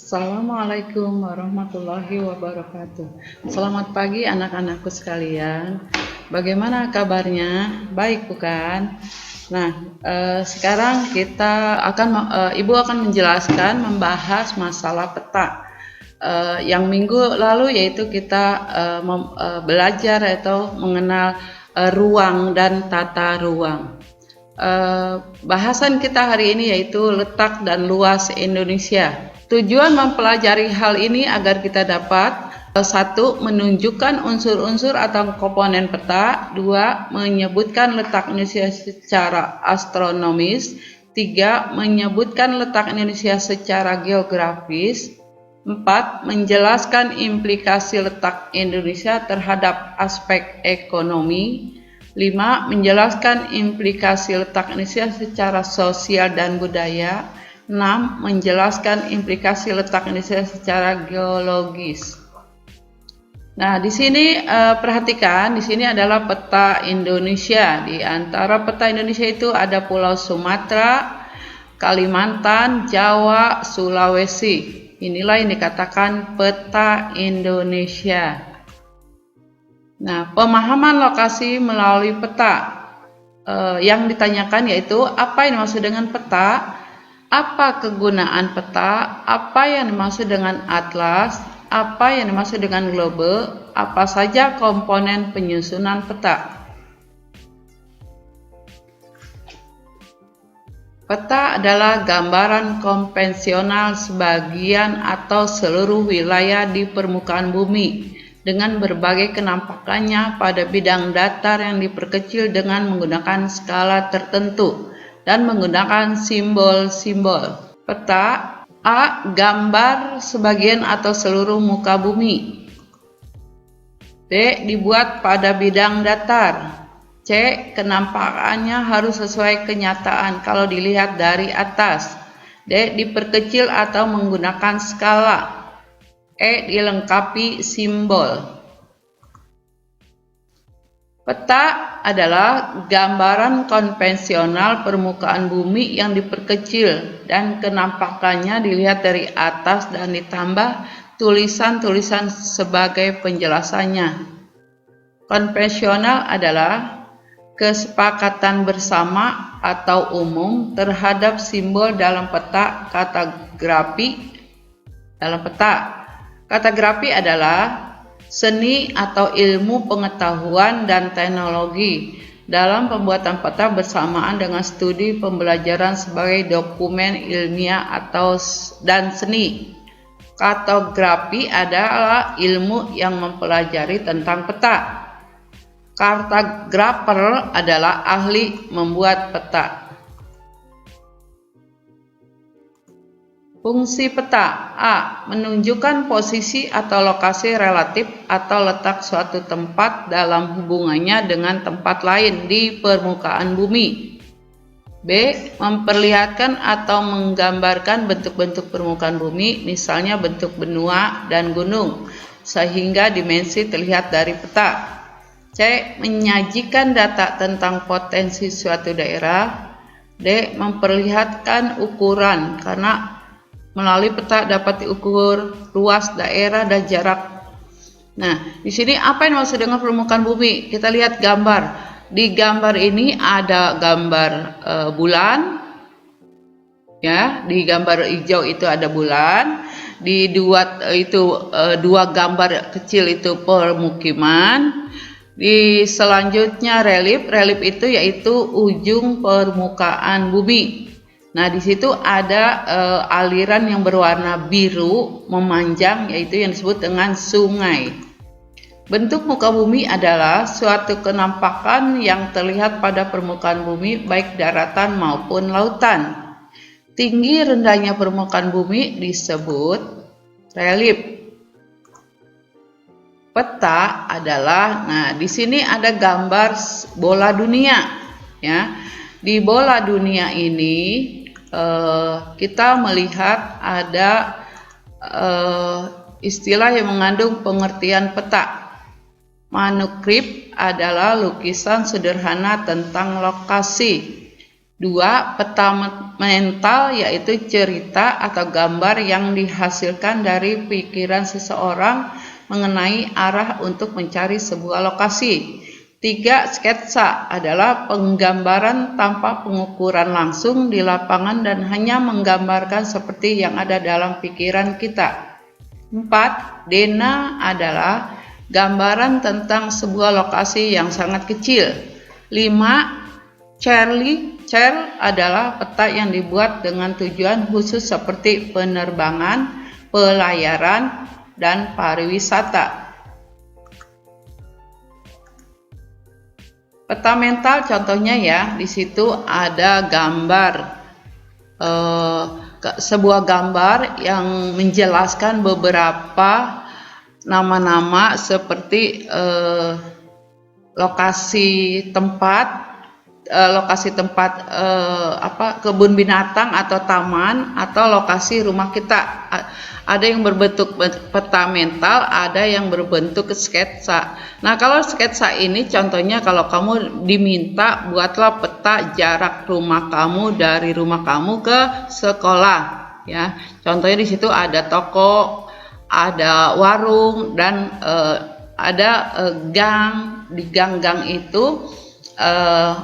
Assalamualaikum warahmatullahi wabarakatuh. Selamat pagi anak-anakku sekalian. Bagaimana kabarnya? Baik bukan? Nah, sekarang Ibu akan menjelaskan membahas masalah peta. Yang minggu lalu yaitu kita belajar atau mengenal ruang dan tata ruang. Bahasan kita hari ini yaitu letak dan luas Indonesia. Tujuan mempelajari hal ini agar kita dapat 1. Menunjukkan unsur-unsur atau komponen peta. 2. Menyebutkan letak Indonesia secara astronomis. 3. Menyebutkan letak Indonesia secara geografis. 4. Menjelaskan implikasi letak Indonesia terhadap aspek ekonomi. 5. Menjelaskan implikasi letak Indonesia secara sosial dan budaya. 6. Menjelaskan implikasi letak Indonesia secara geologis. Nah, di sini perhatikan, di sini adalah peta Indonesia. Di antara peta Indonesia itu ada Pulau Sumatera, Kalimantan, Jawa, Sulawesi. Inilah yang dikatakan peta Indonesia. Nah, pemahaman lokasi melalui peta yang ditanyakan yaitu apa yang dimaksud dengan peta, apa kegunaan peta, apa yang dimaksud dengan atlas, apa yang dimaksud dengan globe, apa saja komponen penyusunan peta. Peta adalah gambaran konvensional sebagian atau seluruh wilayah di permukaan bumi dengan berbagai kenampakannya pada bidang datar yang diperkecil dengan menggunakan skala tertentu dan menggunakan simbol-simbol. Peta A. Gambar sebagian atau seluruh muka bumi. B. Dibuat pada bidang datar. C. Kenampakannya harus sesuai kenyataan kalau dilihat dari atas. D. Diperkecil atau menggunakan skala. E. Dilengkapi simbol. Peta adalah gambaran konvensional permukaan bumi yang diperkecil dan kenampakannya dilihat dari atas dan ditambah tulisan-tulisan sebagai penjelasannya. Konvensional adalah kesepakatan bersama atau umum terhadap simbol dalam peta. Kartografi adalah seni atau ilmu pengetahuan dan teknologi dalam pembuatan peta bersamaan dengan studi pembelajaran sebagai dokumen ilmiah dan seni. Kartografi adalah ilmu yang mempelajari tentang peta. Kartografer adalah ahli membuat peta. Fungsi peta. A. Menunjukkan posisi atau lokasi relatif atau letak suatu tempat dalam hubungannya dengan tempat lain di permukaan bumi. B. Memperlihatkan atau menggambarkan bentuk-bentuk permukaan bumi, misalnya bentuk benua dan gunung, sehingga dimensi terlihat dari peta. C. Menyajikan data tentang potensi suatu daerah. D. Memperlihatkan ukuran, karena melalui peta dapat diukur luas daerah dan jarak. Nah, di sini apa yang dimaksud dengan permukaan bumi? Kita lihat gambar. Di gambar ini ada gambar bulan, ya. Di gambar hijau itu ada bulan. Di dua gambar kecil itu permukiman. Di selanjutnya relief itu yaitu ujung permukaan bumi. Nah, di situ ada aliran yang berwarna biru memanjang, yaitu yang disebut dengan sungai. Bentuk muka bumi adalah suatu kenampakan yang terlihat pada permukaan bumi, baik daratan maupun lautan. Tinggi rendahnya permukaan bumi disebut relief. Peta adalah, nah di sini ada gambar bola dunia, ya. Di bola dunia ini kita melihat ada istilah yang mengandung pengertian peta. Manuskrip adalah lukisan sederhana tentang lokasi. 2. Peta mental, yaitu cerita atau gambar yang dihasilkan dari pikiran seseorang mengenai arah untuk mencari sebuah lokasi. 3. Sketsa adalah penggambaran tanpa pengukuran langsung di lapangan dan hanya menggambarkan seperti yang ada dalam pikiran kita. 4. Dena adalah gambaran tentang sebuah lokasi yang sangat kecil. 5. Chair adalah peta yang dibuat dengan tujuan khusus seperti penerbangan, pelayaran, dan pariwisata. Peta mental contohnya ya, di situ ada gambar, sebuah gambar yang menjelaskan beberapa nama-nama seperti lokasi tempat kebun binatang atau taman, atau lokasi rumah kita. Ada yang berbentuk peta mental, ada yang berbentuk sketsa. Nah, kalau sketsa ini contohnya kalau kamu diminta buatlah peta jarak rumah kamu dari rumah kamu ke sekolah, ya. Contohnya di situ ada toko, ada warung, dan ada gang. Di gang-gang itu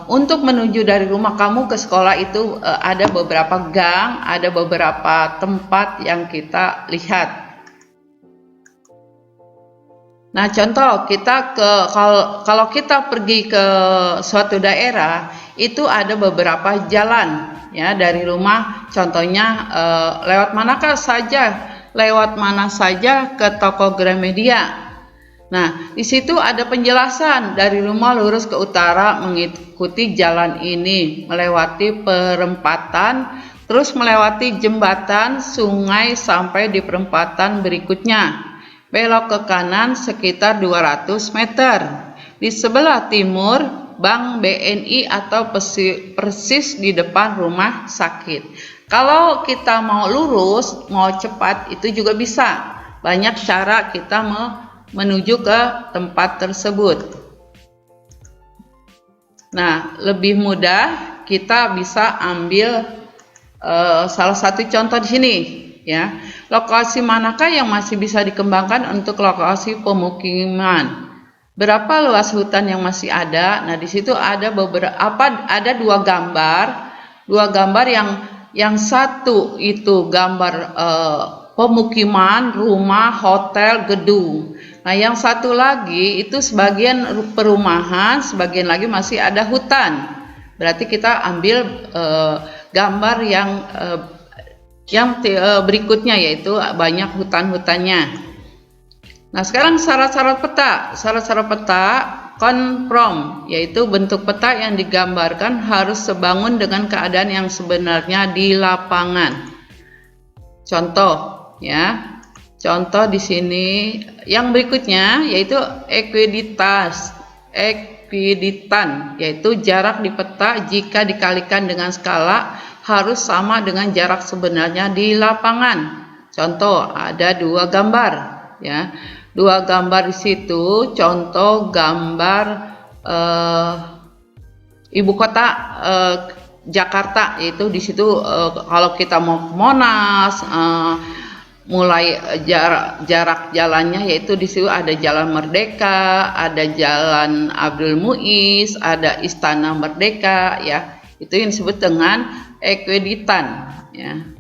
untuk menuju dari rumah kamu ke sekolah itu ada beberapa gang, ada beberapa tempat yang kita lihat. Nah, contoh kalau kita pergi ke suatu daerah, itu ada beberapa jalan ya dari rumah. Contohnya lewat mana saja ke toko Gramedia. Nah, di situ ada penjelasan dari rumah lurus ke utara mengikuti jalan ini, melewati perempatan, terus melewati jembatan, sungai sampai di perempatan berikutnya. Belok ke kanan sekitar 200 meter. Di sebelah timur, Bank BNI atau persis di depan rumah sakit. Kalau kita mau lurus, mau cepat, itu juga bisa. Banyak cara kita menuju ke tempat tersebut. Nah, lebih mudah kita bisa ambil salah satu contoh di sini, ya. Lokasi manakah yang masih bisa dikembangkan untuk lokasi pemukiman? Berapa luas hutan yang masih ada? Nah, di situ ada ada dua gambar yang satu itu gambar pemukiman, rumah, hotel, gedung. Nah, yang satu lagi itu sebagian perumahan, sebagian lagi masih ada hutan. Berarti kita ambil gambar yang berikutnya, yaitu banyak hutan-hutannya. Nah, sekarang syarat-syarat peta. Syarat-syarat peta konform, yaitu bentuk peta yang digambarkan harus sebangun dengan keadaan yang sebenarnya di lapangan. Contoh, ya. Contoh di sini yang berikutnya yaitu ekuiditan, yaitu jarak di peta jika dikalikan dengan skala harus sama dengan jarak sebenarnya di lapangan. Contoh, ada dua gambar, ya. Dua gambar di situ. Contoh gambar ibu kota Jakarta, yaitu di situ kalau kita mau ke Monas, mulai jarak jalannya yaitu di situ ada Jalan Merdeka, ada Jalan Abdul Muiz, ada Istana Merdeka, ya. Itu yang disebut dengan ekuiditan, ya.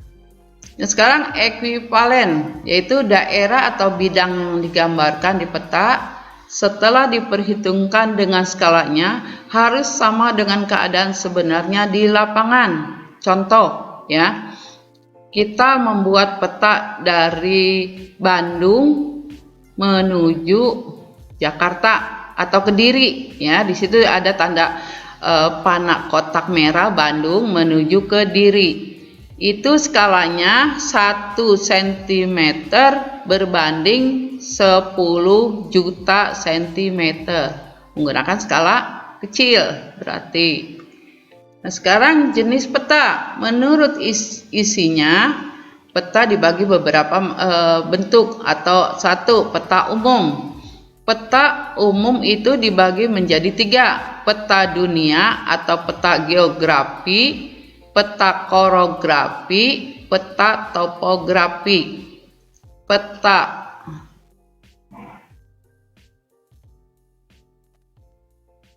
Nah, sekarang ekuivalen, yaitu daerah atau bidang yang digambarkan di peta setelah diperhitungkan dengan skalanya harus sama dengan keadaan sebenarnya di lapangan. Contoh, ya. Kita membuat peta dari Bandung menuju Jakarta atau Kediri, ya. Di situ ada tanda panah kotak merah Bandung menuju Kediri. Itu skalanya 1 cm berbanding 10 juta cm. Menggunakan skala kecil berarti. Nah, sekarang jenis peta. Menurut isinya, peta dibagi beberapa bentuk atau satu, peta umum. Peta umum itu dibagi menjadi 3, peta dunia atau peta geografi, peta korografi, peta topografi. Peta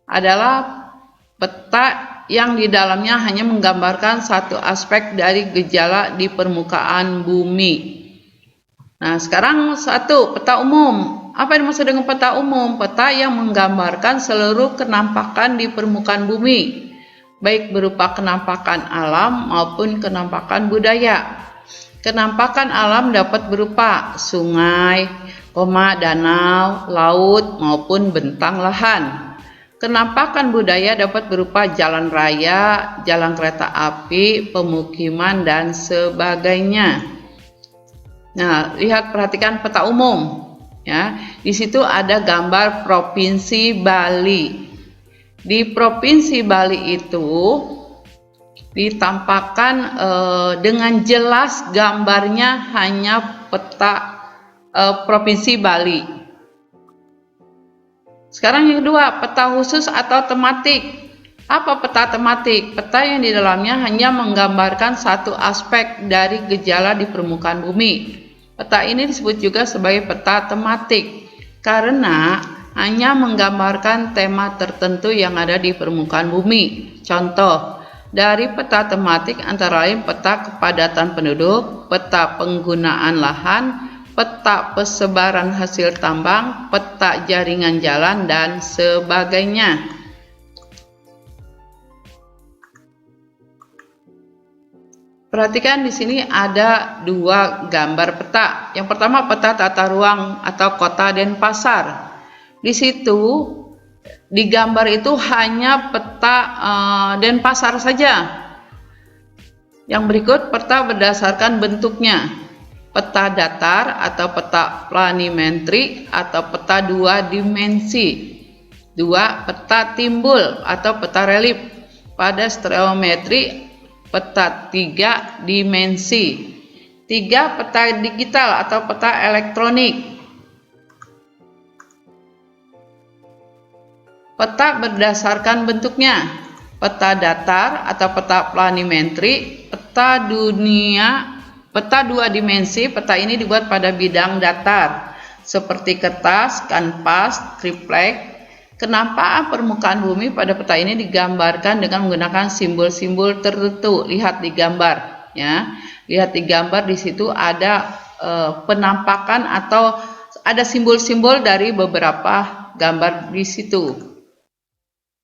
adalah peta yang di dalamnya hanya menggambarkan satu aspek dari gejala di permukaan bumi. Nah, sekarang peta umum. Apa yang dimaksud dengan peta umum? Peta yang menggambarkan seluruh kenampakan di permukaan bumi, baik berupa kenampakan alam maupun kenampakan budaya. Kenampakan alam dapat berupa sungai, danau, laut, maupun bentang lahan. Kenampakan budaya dapat berupa jalan raya, jalan kereta api, pemukiman, dan sebagainya. Nah, perhatikan peta umum. Ya, di situ ada gambar Provinsi Bali. Di Provinsi Bali itu ditampakkan dengan jelas gambarnya hanya peta Provinsi Bali. Sekarang yang kedua, peta khusus atau tematik. Apa peta tematik? Peta yang di dalamnya hanya menggambarkan satu aspek dari gejala di permukaan bumi. Peta ini disebut juga sebagai peta tematik karena hanya menggambarkan tema tertentu yang ada di permukaan bumi. Contoh dari peta tematik antara lain peta kepadatan penduduk, peta penggunaan lahan, peta persebaran hasil tambang, peta jaringan jalan, dan sebagainya. Perhatikan di sini ada 2 gambar peta. Yang pertama peta tata ruang atau kota Denpasar. Di situ di gambar itu hanya peta Denpasar saja. Yang berikut peta berdasarkan bentuknya. Peta datar atau peta planimetri atau peta 2 dimensi. 2. Peta timbul atau peta relief. Pada stereometri peta 3 dimensi. 3. Peta digital atau peta elektronik. Peta berdasarkan bentuknya. Peta datar atau peta planimetri, peta dunia, peta 2 dimensi. Peta ini dibuat pada bidang datar seperti kertas, kanvas, triplek. Kenampakan permukaan bumi pada peta ini digambarkan dengan menggunakan simbol-simbol tertentu. Lihat di gambar, ya. Lihat di gambar, di situ ada penampakan atau ada simbol-simbol dari beberapa gambar di situ.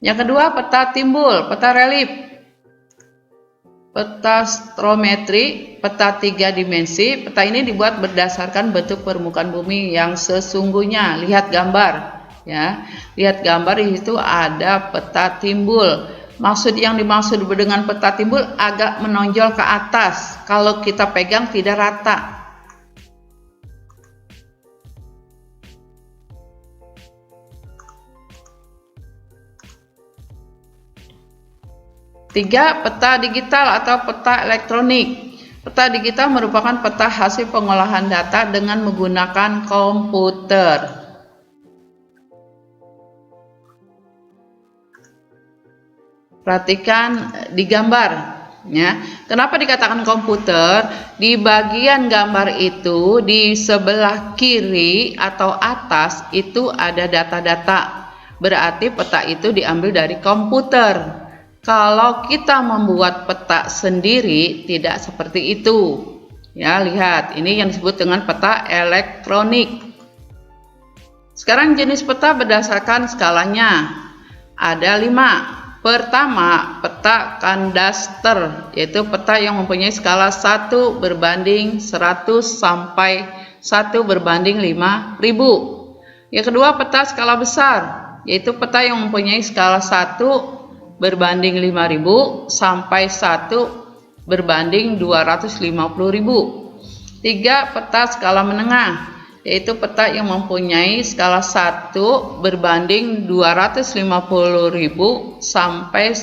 Yang kedua, peta timbul, peta relief, peta stereometri, peta 3 dimensi. Peta ini dibuat berdasarkan bentuk permukaan bumi yang sesungguhnya. Lihat gambar. Ya, lihat gambar di situ ada peta timbul. Yang dimaksud dengan peta timbul agak menonjol ke atas. Kalau kita pegang tidak rata. Tiga, peta digital atau peta elektronik. Peta digital merupakan peta hasil pengolahan data dengan menggunakan komputer. Perhatikan di gambar, ya. Kenapa dikatakan komputer? Di bagian gambar itu di sebelah kiri atau atas itu ada data-data. Berarti peta itu diambil dari komputer. Kalau kita membuat peta sendiri tidak seperti itu. Ya, lihat, ini yang disebut dengan peta elektronik. Sekarang jenis peta berdasarkan skalanya. Ada 5. Pertama, peta kadaster, yaitu peta yang mempunyai skala 1 berbanding 100 sampai 1 berbanding 5.000. Yang kedua, peta skala besar, yaitu peta yang mempunyai skala 1 berbanding 5.000 sampai 1 berbanding 250.000. 3. Peta skala menengah, yaitu peta yang mempunyai skala 1 berbanding 250.000 sampai